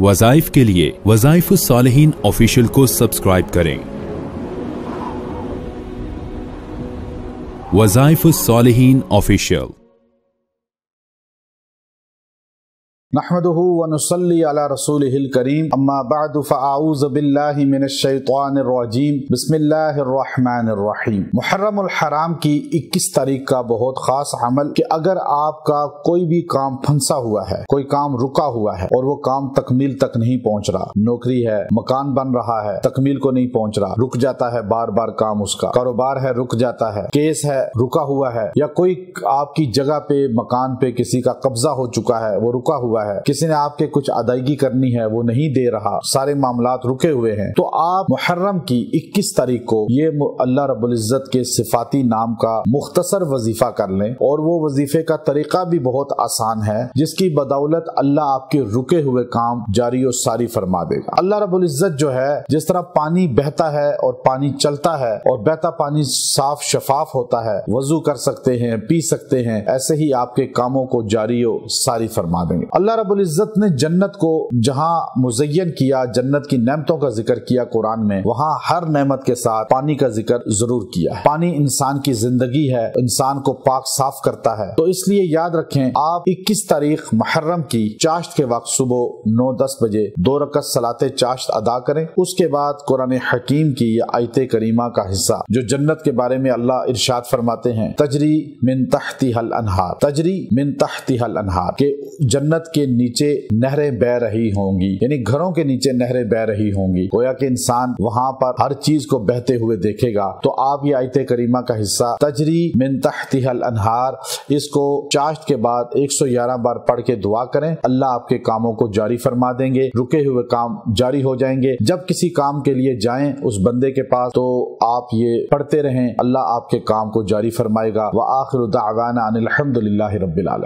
वज़ाइफ के लिए वज़ाइफ सालिहीन ऑफिशियल को सब्सक्राइब करें। वज़ाइफ सालिहीन ऑफिशियल। नहमदुहु व नुसल्ली अला रसूलिहिल करीम अम्मा बअदु फ़अऊज़ु बिल्लाहि मिनश शैतानिर रजीम बिस्मिल्लाहिर रहमानिर रहीम। मुहर्रमुल हराम की 21 तारीख का बहुत खास अमल कि अगर आपका कोई भी काम फंसा हुआ है, कोई काम रुका हुआ है और वो काम तकमील तक नहीं पहुंच रहा, नौकरी है, मकान बन रहा है, तकमील को नहीं पहुंच रहा, रुक जाता है बार बार काम, उसका कारोबार है रुक जाता है, केस है रुका हुआ है, या कोई आपकी जगह पे मकान पे किसी का कब्जा हो चुका है वो रुका हुआ है, किसी ने आपके कुछ अदायगी करनी है वो नहीं दे रहा, सारे मामलात रुके हुए हैं, तो आप मुहर्रम की 21 तारीख को ये अल्लाह रब्बुल इज्जत के सिफाती नाम का मुख्तसर वजीफा कर लें। और वो वजीफे का तरीका भी बहुत आसान है, जिसकी बदौलत अल्लाह आपके रुके हुए काम जारी और सारी फरमा देगा। अल्लाह रब्बुल इज्जत जो है, जिस तरह पानी बहता है और पानी चलता है और बहता पानी साफ शफाफ होता है, वजू कर सकते हैं, पी सकते हैं, ऐसे ही आपके कामों को जारी और सारी फरमा देंगे। अल्लाह रब्बुल इज्जत ने जन्नत को जहां मुज़य्यन किया, जन्नत की नेमतों का जिक्र किया कुरान में, वहां हर नेमत के साथ पानी का जिक्र जरूर किया है। पानी इंसान की जिंदगी है, इंसान को पाक साफ करता है। तो इसलिए याद रखें, आप 21 तारीख मुहर्रम की चाश्त के वक्त सुबह 9-10 बजे 2 रकअत सलाते चाश्त अदा करें। उसके बाद कुरान हकीम की आयत करीमा का हिस्सा जो जन्नत के बारे में अल्लाह इरशाद फरमाते हैं, तजरी मिन तहतिहल अनहार, तजरी मिन तहतिहल अनहार, के जन्नत के नीचे नहरें बह रही होंगी, यानी घरों के नीचे नहरें बह रही होंगी। गोया कि इंसान वहां पर हर चीज को बहते हुए देखेगा। तो आप ये आयत करीमा का हिस्सा तजरी मिन तहतिहल अनहार, इसको चाश्त के बाद 111 बार पढ़ के दुआ करें। अल्लाह आपके कामों को जारी फरमा देंगे, रुके हुए काम जारी हो जाएंगे। जब किसी काम के लिए जाएं उस बंदे के पास, तो आप ये पढ़ते रहें, अल्लाह आपके काम को जारी फरमाएगा। व आखिरु दावाना अनिल हम्दुलिल्लाहि रब्बिल आलमीन।